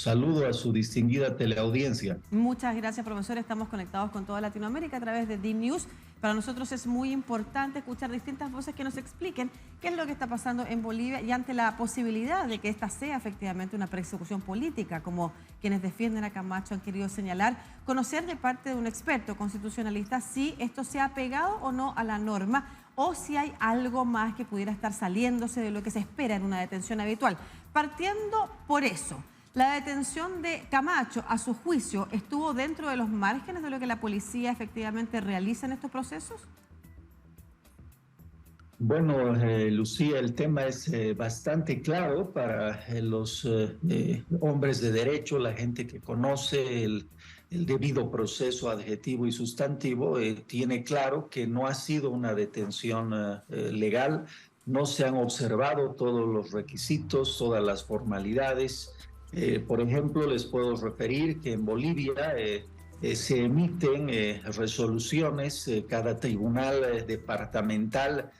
saludo a su distinguida teleaudiencia. Muchas gracias, profesor. Estamos conectados con toda Latinoamérica a través de DNews. Para nosotros es muy importante escuchar distintas voces que nos expliquen qué es lo que está pasando en Bolivia y ante la posibilidad de que esta sea efectivamente una persecución política, como quienes defienden a Camacho han querido señalar, conocer de parte de un experto constitucionalista si esto se ha pegado o no a la norma o si hay algo más que pudiera estar saliéndose de lo que se espera en una detención habitual. Partiendo por eso, ¿la detención de Camacho, a su juicio, estuvo dentro de los márgenes de lo que la policía efectivamente realiza en estos procesos? Bueno, Lucía, el tema es bastante claro para los hombres de derecho, la gente que conoce el debido proceso adjetivo y sustantivo, tiene claro que no ha sido una detención legal, no se han observado todos los requisitos, todas las formalidades. Por ejemplo, les puedo referir que en Bolivia se emiten resoluciones, cada tribunal departamental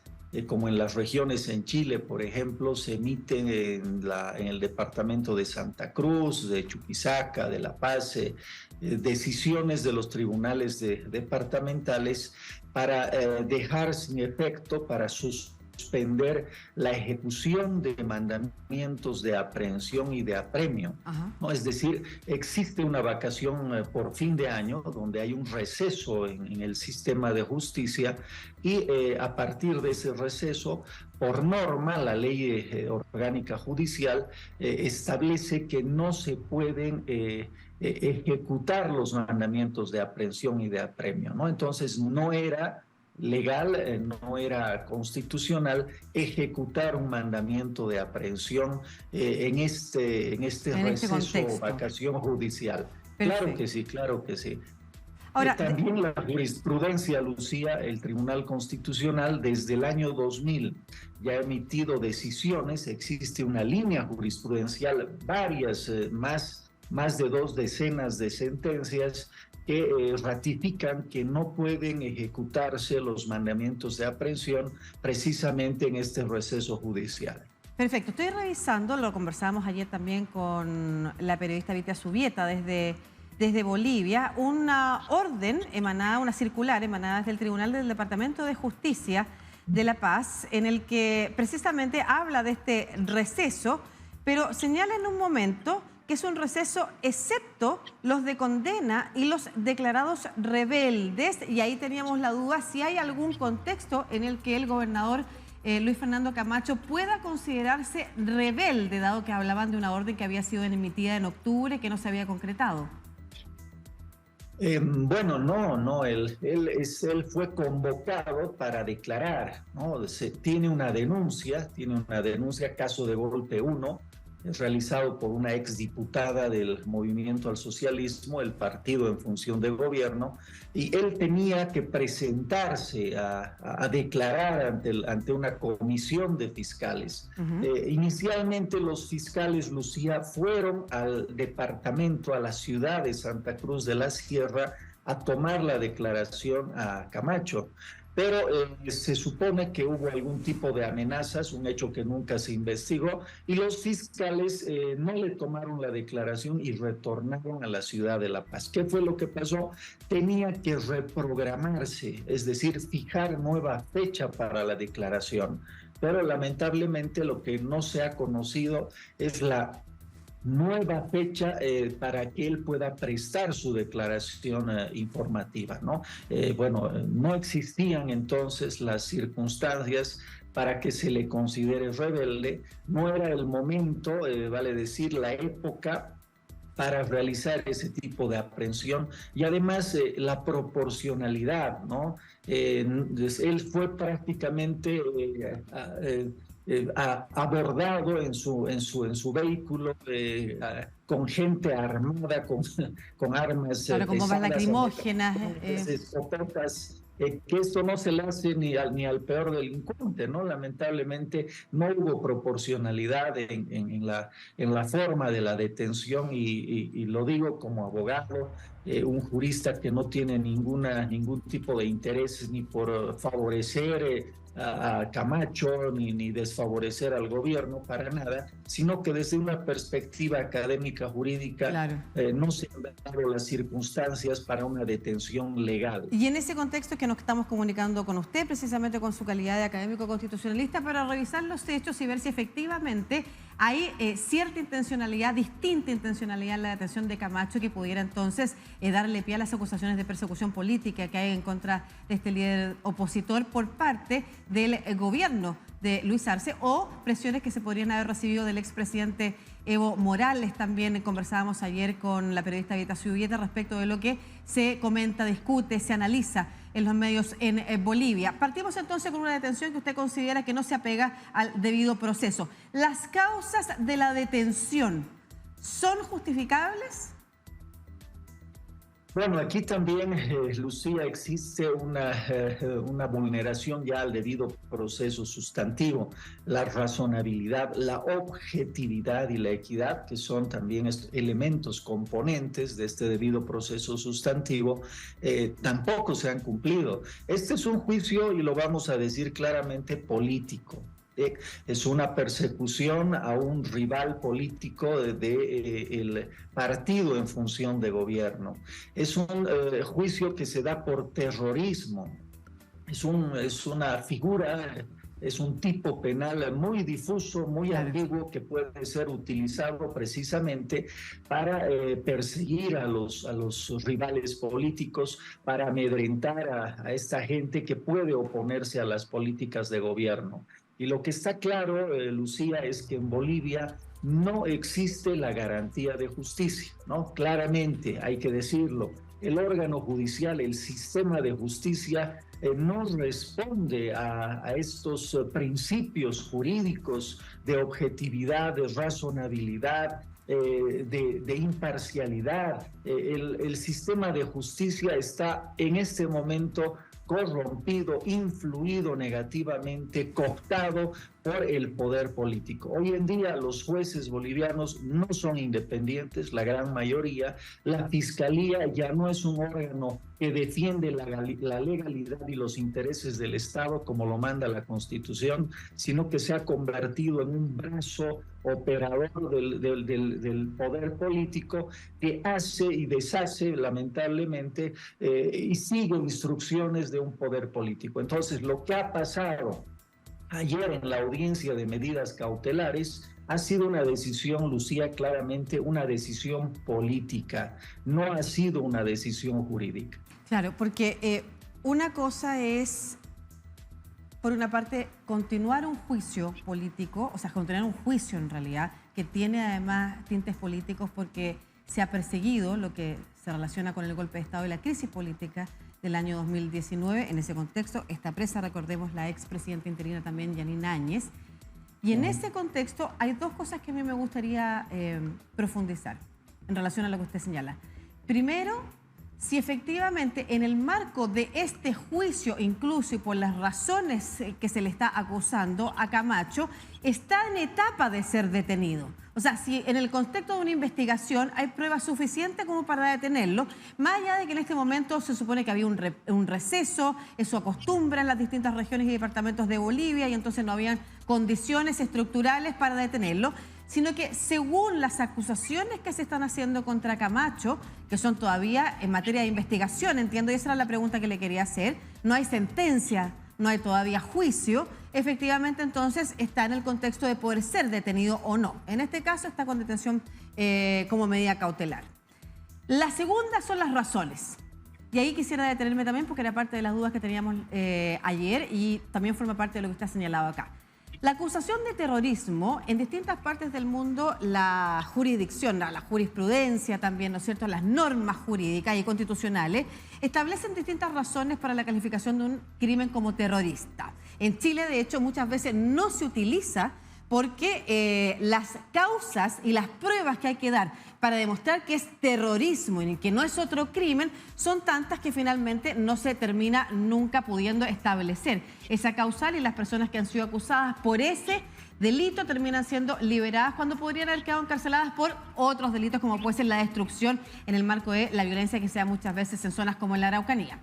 como en las regiones en Chile, por ejemplo, se emiten en el departamento de Santa Cruz, de Chuquisaca, de La Paz, decisiones de los tribunales departamentales para dejar sin efecto, para suspender la ejecución de mandamientos de aprehensión y de apremio. ¿No? Es decir, existe una vacación por fin de año donde hay un receso en el sistema de justicia y a partir de ese receso, por norma, la ley orgánica judicial establece que no se pueden ejecutar los mandamientos de aprehensión y de apremio, ¿no? Entonces no era legal, no era constitucional ejecutar un mandamiento de aprehensión en este receso o vacación judicial. Perfecto. Claro que sí, claro que sí. Ahora, también la jurisprudencia, Lucía, el Tribunal Constitucional desde el año 2000 ya ha emitido decisiones, existe una línea jurisprudencial, varias, más de 2 decenas de sentencias que ratifican que no pueden ejecutarse los mandamientos de aprehensión precisamente en este receso judicial. Perfecto, estoy revisando, lo conversábamos ayer también con la periodista Vitia Subieta desde Bolivia, una orden emanada, una circular emanada desde el Tribunal del Departamento de Justicia de La Paz, en el que precisamente habla de este receso, pero señala en un momento que es un receso excepto los de condena y los declarados rebeldes, y ahí teníamos la duda si hay algún contexto en el que el gobernador Luis Fernando Camacho pueda considerarse rebelde, dado que hablaban de una orden que había sido emitida en octubre que no se había concretado. Bueno, no, él fue convocado para declarar, ¿no? Tiene una denuncia, caso de golpe 1, realizado por una exdiputada del Movimiento al Socialismo, el partido en función de gobierno, y él tenía que presentarse a declarar ante una comisión de fiscales. Inicialmente los fiscales, Lucía, fueron al departamento, a la ciudad de Santa Cruz de la Sierra, a tomar la declaración a Camacho. Pero se supone que hubo algún tipo de amenazas, un hecho que nunca se investigó, y los fiscales no le tomaron la declaración y retornaron a la ciudad de La Paz. ¿Qué fue lo que pasó? Tenía que reprogramarse, es decir, fijar nueva fecha para la declaración. Pero lamentablemente lo que no se ha conocido es la nueva fecha para que él pueda prestar su declaración informativa, ¿no? No existían entonces las circunstancias para que se le considere rebelde, no era el momento, vale decir, la época para realizar ese tipo de aprehensión y además la proporcionalidad, ¿no? Él fue prácticamente abordado en su vehículo con gente armada, con armas como más lacrimógenas, escopetas, que esto no se le hace ni al peor delincuente, ¿no? Lamentablemente no hubo proporcionalidad en la forma de la detención y lo digo como abogado, un jurista que no tiene ningún tipo de interés ni por favorecer a Camacho ni desfavorecer al gobierno para nada, sino que desde una perspectiva académica jurídica Claro. no se han dado las circunstancias para una detención legal. Y en ese contexto es que nos estamos comunicando con usted, precisamente con su calidad de académico constitucionalista, para revisar los hechos y ver si efectivamente hay cierta intencionalidad, distinta intencionalidad en la detención de Camacho, que pudiera entonces darle pie a las acusaciones de persecución política que hay en contra de este líder opositor por parte del gobierno de Luis Arce, o presiones que se podrían haber recibido del expresidente Evo Morales. También conversábamos ayer con la periodista Vieta Subieta respecto de lo que se comenta, discute, se analiza en los medios en Bolivia. Partimos entonces con una detención que usted considera que no se apega al debido proceso. ¿Las causas de la detención son justificables? Bueno, aquí también, Lucía, existe una vulneración ya al debido proceso sustantivo, la razonabilidad, la objetividad y la equidad, que son también elementos componentes de este debido proceso sustantivo, tampoco se han cumplido. Este es un juicio, y lo vamos a decir claramente, político. Es una persecución a un rival político del partido en función de gobierno. Es un juicio que se da por terrorismo. Es una figura, es un tipo penal muy difuso, muy ambiguo, que puede ser utilizado precisamente para perseguir a los rivales políticos, para amedrentar a esta gente que puede oponerse a las políticas de gobierno. Y lo que está claro, Lucía, es que en Bolivia no existe la garantía de justicia, ¿no? Claramente, hay que decirlo. El órgano judicial, el sistema de justicia, no responde a estos principios jurídicos de objetividad, de razonabilidad, de imparcialidad. El sistema de justicia está en este momento corrompido, influido negativamente, cooptado por el poder político. Hoy en día los jueces bolivianos no son independientes, la gran mayoría. La fiscalía ya no es un órgano que defiende la legalidad y los intereses del Estado como lo manda la Constitución, sino que se ha convertido en un brazo operador del poder político que hace y deshace, lamentablemente, y sigue instrucciones de un poder político. Entonces, lo que ha pasado ayer en la audiencia de medidas cautelares ha sido una decisión, Lucía, claramente una decisión política, no ha sido una decisión jurídica. Claro, porque una cosa es, por una parte, continuar un juicio político, o sea, continuar un juicio en realidad, que tiene además tintes políticos porque se ha perseguido lo que se relaciona con el golpe de Estado y la crisis política del año 2019. En ese contexto está presa, recordemos, la expresidenta interina también, Yanina Áñez. Y en ese contexto hay dos cosas que a mí me gustaría profundizar en relación a lo que usted señala. Primero, si efectivamente en el marco de este juicio, incluso y por las razones que se le está acusando a Camacho, está en etapa de ser detenido. O sea, si en el contexto de una investigación hay pruebas suficientes como para detenerlo, más allá de que en este momento se supone que había un receso, eso acostumbra en las distintas regiones y departamentos de Bolivia, y entonces no habían condiciones estructurales para detenerlo, sino que según las acusaciones que se están haciendo contra Camacho, que son todavía en materia de investigación, entiendo, y esa era la pregunta que le quería hacer, no hay sentencia, no hay todavía juicio, efectivamente entonces está en el contexto de poder ser detenido o no. En este caso está con detención como medida cautelar. La segunda son las razones. Y ahí quisiera detenerme también porque era parte de las dudas que teníamos ayer y también forma parte de lo que está señalado acá. La acusación de terrorismo, en distintas partes del mundo, la jurisdicción, la jurisprudencia también, ¿no es cierto?, las normas jurídicas y constitucionales establecen distintas razones para la calificación de un crimen como terrorista. En Chile, de hecho, muchas veces no se utiliza porque las causas y las pruebas que hay que dar para demostrar que es terrorismo y que no es otro crimen, son tantas que finalmente no se termina nunca pudiendo establecer esa causal, y las personas que han sido acusadas por ese delito terminan siendo liberadas cuando podrían haber quedado encarceladas por otros delitos, como puede ser la destrucción en el marco de la violencia que se da muchas veces en zonas como en la Araucanía.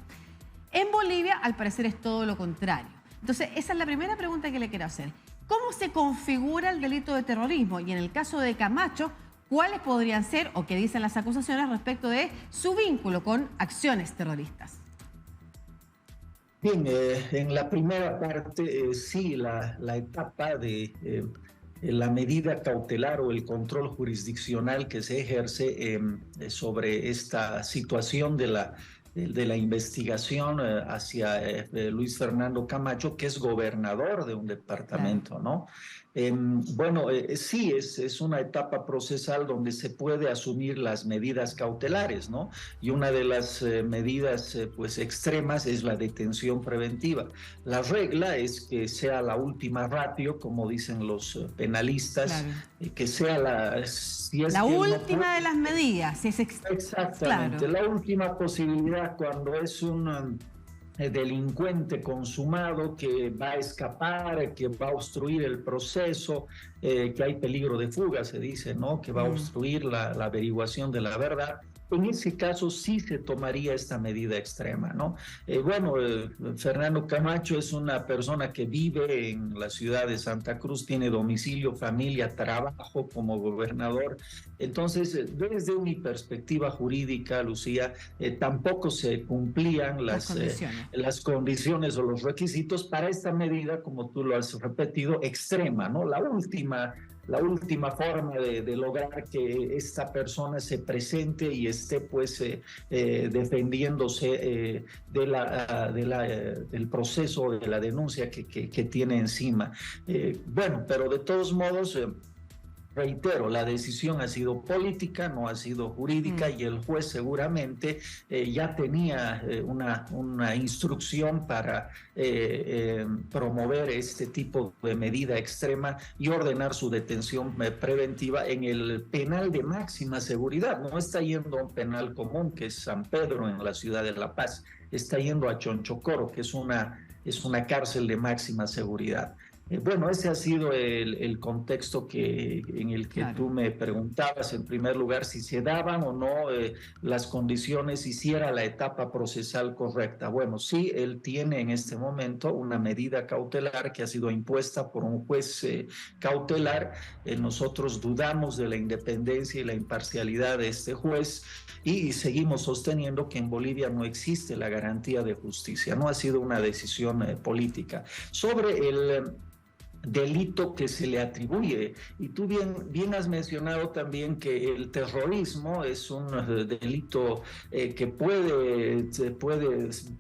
En Bolivia, al parecer, es todo lo contrario. Entonces, esa es la primera pregunta que le quiero hacer. ¿Cómo se configura el delito de terrorismo? Y en el caso de Camacho, ¿cuáles podrían ser o qué dicen las acusaciones respecto de su vínculo con acciones terroristas? Bien, en la primera parte, sí, la etapa de la medida cautelar o el control jurisdiccional que se ejerce sobre esta situación de la investigación hacia Luis Fernando Camacho, que es gobernador de un departamento, Claro. ¿no? Bueno, sí, es una etapa procesal donde se puede asumir las medidas cautelares, ¿no? Y una de las medidas pues extremas es la detención preventiva. La regla es que sea la última ratio, como dicen los penalistas, Claro. que sea si es La que no última de puede. las medidas. Exactamente, Claro. la última posibilidad cuando es un delincuente consumado que va a escapar, que va a obstruir el proceso, que hay peligro de fuga, se dice, ¿no? Que va a obstruir la averiguación de la verdad. En ese caso sí se tomaría esta medida extrema, ¿no? Fernando Camacho es una persona que vive en la ciudad de Santa Cruz, tiene domicilio, familia, trabajo como gobernador. Entonces, desde mi perspectiva jurídica, Lucía, tampoco se cumplían Las condiciones. las condiciones o los requisitos para esta medida, como tú lo has repetido, extrema, ¿no? La última forma de lograr que esta persona se presente y esté pues defendiéndose del proceso, de la denuncia que tiene encima. Bueno, pero de todos modos, reitero, la decisión ha sido política, no ha sido jurídica, y el juez seguramente ya tenía una instrucción para promover este tipo de medida extrema y ordenar su detención preventiva en el penal de máxima seguridad. No está yendo a un penal común, que es San Pedro, en la ciudad de La Paz, está yendo a Chonchocoro, que es una cárcel de máxima seguridad. Bueno, ese ha sido el contexto en el que Claro. tú me preguntabas, en primer lugar, si se daban o no las condiciones, y si era la etapa procesal correcta. Bueno, sí, él tiene en este momento una medida cautelar que ha sido impuesta por un juez cautelar. Nosotros dudamos de la independencia y la imparcialidad de este juez, y seguimos sosteniendo que en Bolivia no existe la garantía de justicia, no ha sido una decisión política. Sobre el delito que se le atribuye. Y tú bien has mencionado también que el terrorismo es un delito que puede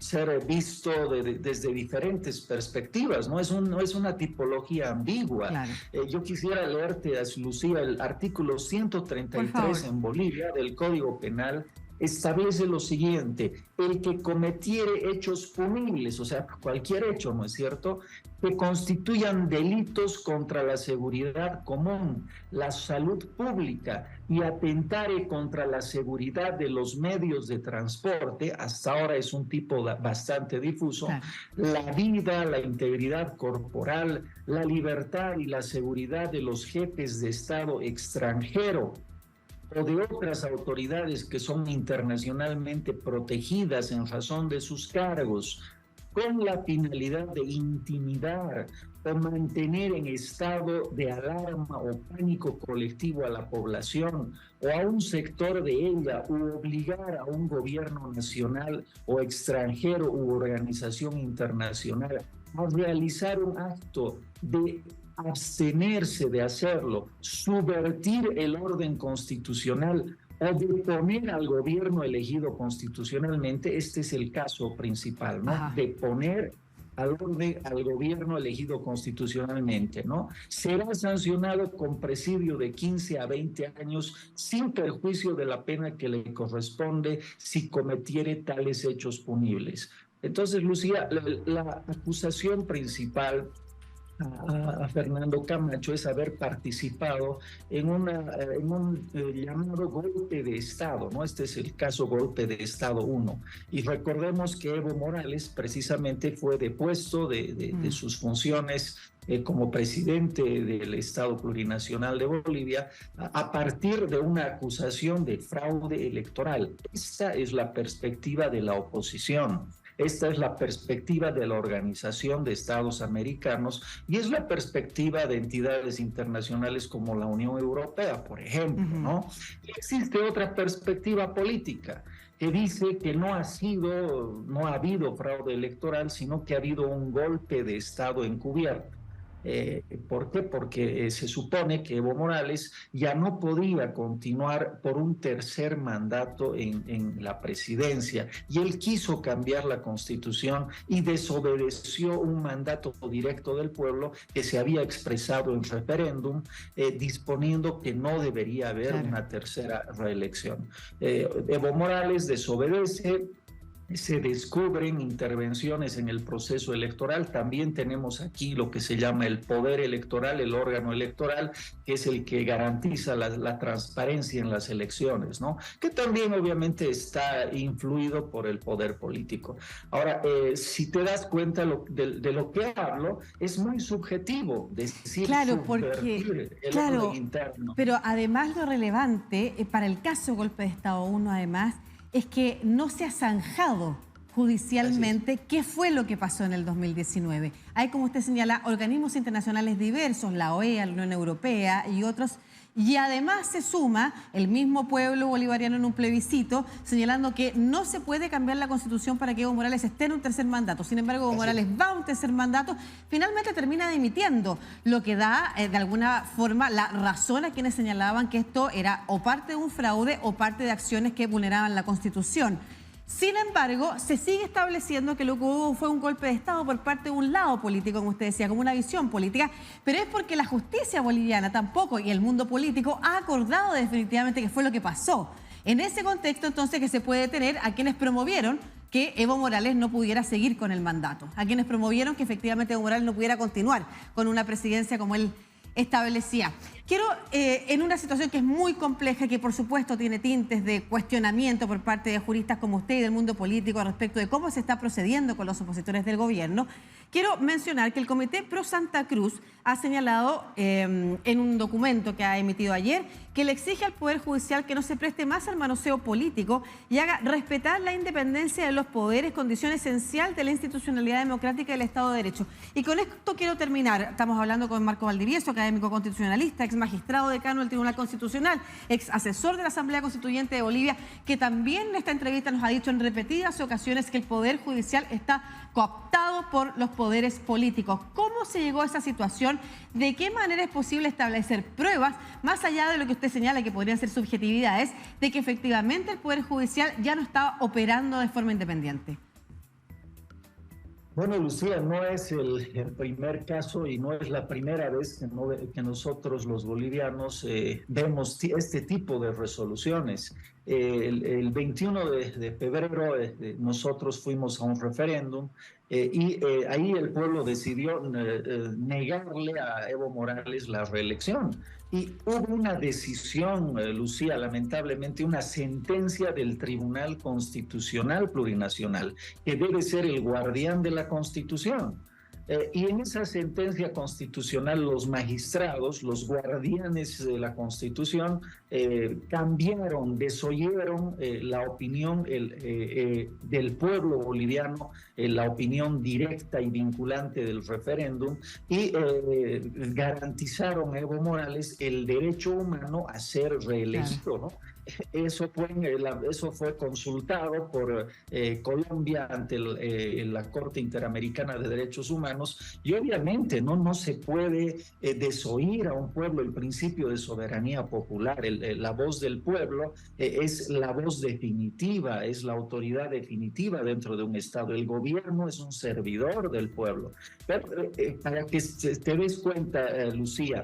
ser visto desde diferentes perspectivas, ¿no? No es una tipología ambigua. Claro. Yo quisiera leerte, Lucía, el artículo Por 133 favor. en Bolivia del Código Penal. Establece lo siguiente: el que cometiere hechos punibles, o sea, cualquier hecho, ¿no es cierto?, que constituyan delitos contra la seguridad común, la salud pública, y atentare contra la seguridad de los medios de transporte, hasta ahora es un tipo bastante difuso, Claro. la vida, la integridad corporal, la libertad y la seguridad de los jefes de Estado extranjero o de otras autoridades que son internacionalmente protegidas en razón de sus cargos, con la finalidad de intimidar o mantener en estado de alarma o pánico colectivo a la población o a un sector de ella, u obligar a un gobierno nacional o extranjero u organización internacional a realizar un acto de abstenerse de hacerlo, subvertir el orden constitucional o deponer al gobierno elegido constitucionalmente. Este es el caso principal, ¿no? Ajá. Deponer al gobierno elegido constitucionalmente, ¿no? Será sancionado con presidio de 15 a 20 años sin perjuicio de la pena que le corresponde si cometiere tales hechos punibles. Entonces, Lucía, la acusación principal a Fernando Camacho es haber participado en un llamado golpe de Estado, ¿no? Este es el caso golpe de Estado 1. Y recordemos que Evo Morales precisamente fue depuesto de sus funciones como presidente del Estado Plurinacional de Bolivia a partir de una acusación de fraude electoral. Esta es la perspectiva de la oposición. Esta es la perspectiva de la Organización de Estados Americanos y es la perspectiva de entidades internacionales como la Unión Europea, por ejemplo, ¿no? Y existe otra perspectiva política que dice que no ha habido fraude electoral, sino que ha habido un golpe de Estado encubierto. ¿Por qué? Porque se supone que Evo Morales ya no podía continuar por un tercer mandato en la presidencia y él quiso cambiar la constitución y desobedeció un mandato directo del pueblo que se había expresado en disponiendo que no debería haber una tercera reelección. Evo Morales desobedece. Se descubren intervenciones en el proceso electoral. También tenemos aquí lo que se llama el poder electoral, el órgano electoral, que es el que garantiza la transparencia en las elecciones, ¿no? Que también obviamente está influido por el poder político. Ahora, si te das cuenta de lo que hablo, es muy subjetivo decir claro, porque, el orden interno. Pero además lo relevante, para el caso golpe de Estado 1, además, es que no se ha zanjado judicialmente qué fue lo que pasó en el 2019. Hay, como usted señala, organismos internacionales diversos, la OEA, la Unión Europea y otros, y además se suma el mismo pueblo bolivariano en un plebiscito señalando que no se puede cambiar la Constitución para que Evo Morales esté en un tercer mandato. Sin embargo, Evo Morales va a un tercer mandato, finalmente termina dimitiendo, lo que da de alguna forma la razón a quienes señalaban que esto era o parte de un fraude o parte de acciones que vulneraban la Constitución. Sin embargo, se sigue estableciendo que lo que hubo fue un golpe de Estado por parte de un lado político, como usted decía, como una visión política, pero es porque la justicia boliviana tampoco y el mundo político ha acordado definitivamente que fue lo que pasó. En ese contexto, entonces, que se puede detener a quienes promovieron que Evo Morales no pudiera seguir con el mandato, a quienes promovieron que efectivamente Evo Morales no pudiera continuar con una presidencia como él establecía. Quiero, en una situación que es muy compleja, que por supuesto tiene tintes de cuestionamiento por parte de juristas como usted y del mundo político respecto de cómo se está procediendo con los opositores del gobierno, quiero mencionar que el Comité Pro Santa Cruz ha señalado en un documento que ha emitido ayer que le exige al Poder Judicial que no se preste más al manoseo político y haga respetar la independencia de los poderes, condición esencial de la institucionalidad democrática del Estado de Derecho. Y con esto quiero terminar. Estamos hablando con Marco Valdivieso, académico constitucionalista, ex magistrado decano del Tribunal Constitucional, ex asesor de la Asamblea Constituyente de Bolivia, que también en esta entrevista nos ha dicho en repetidas ocasiones que el Poder Judicial está cooptado por los poderes políticos. ¿Cómo se llegó a esa situación? ¿De qué manera es posible establecer pruebas, más allá de lo que usted señala que podrían ser subjetividades, de que efectivamente el Poder Judicial ya no está operando de forma independiente? Bueno, Lucía, no es el primer caso y no es la primera vez que nosotros los bolivianos vemos este tipo de resoluciones. El 21 de febrero nosotros fuimos a un referéndum y ahí el pueblo decidió negarle a Evo Morales la reelección. Y hubo una decisión, Lucía, lamentablemente, una sentencia del Tribunal Constitucional Plurinacional, que debe ser el guardián de la Constitución. Y en esa sentencia constitucional los magistrados, los guardianes de la Constitución, cambiaron, desoyeron la opinión del pueblo boliviano, la opinión directa y vinculante del referéndum y garantizaron a Evo Morales el derecho humano a ser reelegido, ¿no? Eso fue consultado por Colombia ante la Corte Interamericana de Derechos Humanos y obviamente no se puede desoír a un pueblo el principio de soberanía popular. La voz del pueblo es la voz definitiva, es la autoridad definitiva dentro de un Estado. El gobierno es un servidor del pueblo. Pero, para que te des cuenta, Lucía,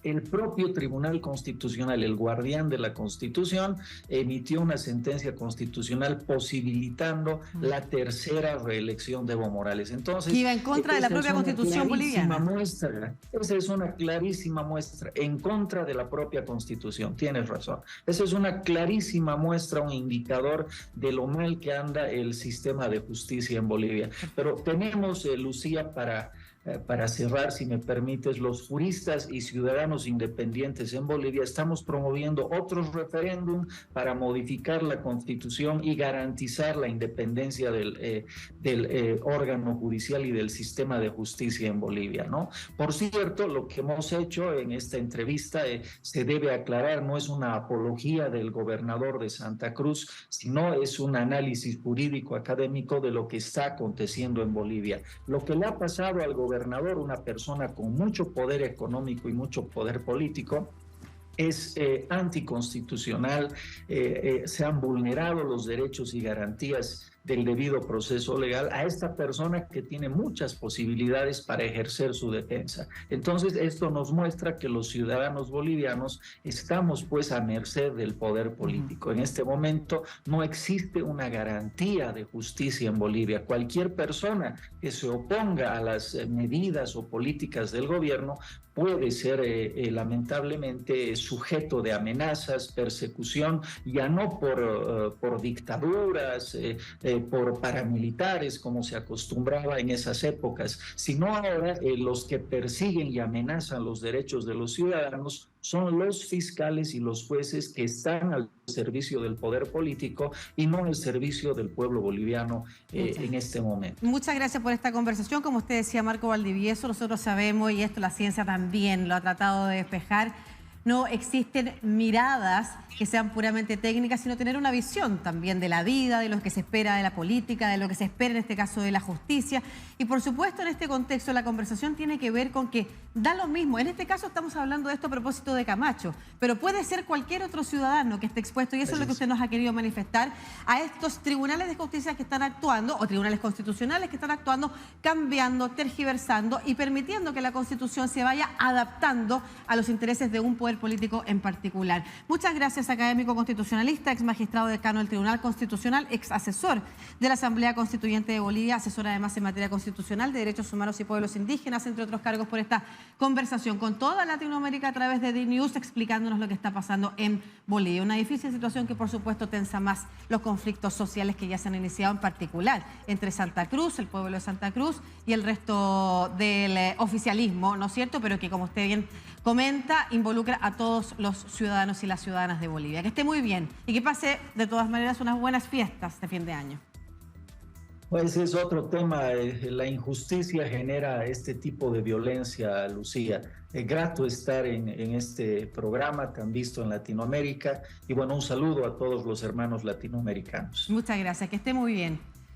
el propio Tribunal Constitucional, el guardián de la Constitución, emitió una sentencia constitucional posibilitando la tercera reelección de Evo Morales. Entonces, iba en contra de la propia Constitución boliviana. Esa es una clarísima muestra en contra de la propia Constitución. Tienes razón. Esa es una clarísima muestra, un indicador de lo mal que anda el sistema de justicia en Bolivia. Pero tenemos, Lucía, para cerrar, si me permites, los juristas y ciudadanos independientes en Bolivia estamos promoviendo otros referéndum para modificar la Constitución y garantizar la independencia del órgano judicial y del sistema de justicia en Bolivia, ¿no? Por cierto, lo que hemos hecho en esta entrevista se debe aclarar, no es una apología del gobernador de Santa Cruz, sino es un análisis jurídico académico de lo que está aconteciendo en Bolivia. Lo que le ha pasado al gobernador, una persona con mucho poder económico y mucho poder político, es anticonstitucional, se han vulnerado los derechos y garantías del debido proceso legal a esta persona que tiene muchas posibilidades para ejercer su defensa. Entonces, esto nos muestra que los ciudadanos bolivianos estamos pues a merced del poder político. En este momento no existe una garantía de justicia en Bolivia. Cualquier persona que se oponga a las medidas o políticas del gobierno puede ser lamentablemente sujeto de amenazas, persecución, ya no por dictaduras, por paramilitares como se acostumbraba en esas épocas, sino ahora los que persiguen y amenazan los derechos de los ciudadanos son los fiscales y los jueces que están al servicio del poder político y no al servicio del pueblo boliviano en este momento. Muchas gracias por esta conversación. Como usted decía, Marco Valdivieso, nosotros sabemos, y esto la ciencia también lo ha tratado de despejar, no existen miradas que sean puramente técnicas, sino tener una visión también de la vida, de lo que se espera de la política, de lo que se espera en este caso de la justicia. Y por supuesto, en este contexto, la conversación tiene que ver con que da lo mismo. En este caso estamos hablando de esto a propósito de Camacho, pero puede ser cualquier otro ciudadano que esté expuesto, y eso es lo que usted nos ha querido manifestar, a estos tribunales de justicia que están actuando, o tribunales constitucionales que están actuando, cambiando, tergiversando y permitiendo que la Constitución se vaya adaptando a los intereses de un poder político en particular. Muchas gracias, académico constitucionalista, ex magistrado decano del Tribunal Constitucional, ex asesor de la Asamblea Constituyente de Bolivia, asesor además en materia constitucional de derechos humanos y pueblos indígenas, entre otros cargos, por esta conversación con toda Latinoamérica a través de DNews, explicándonos lo que está pasando en Bolivia. Una difícil situación que por supuesto tensa más los conflictos sociales que ya se han iniciado, en particular entre Santa Cruz, el pueblo de Santa Cruz, y el resto del oficialismo, ¿no es cierto? Pero que, como usted bien comenta, involucra a todos los ciudadanos y las ciudadanas de Bolivia. Que esté muy bien y que pase de todas maneras unas buenas fiestas de fin de año. Pues es otro tema, la injusticia genera este tipo de violencia, Lucía. Es grato estar en este programa tan visto en Latinoamérica y bueno, un saludo a todos los hermanos latinoamericanos. Muchas gracias, que esté muy bien.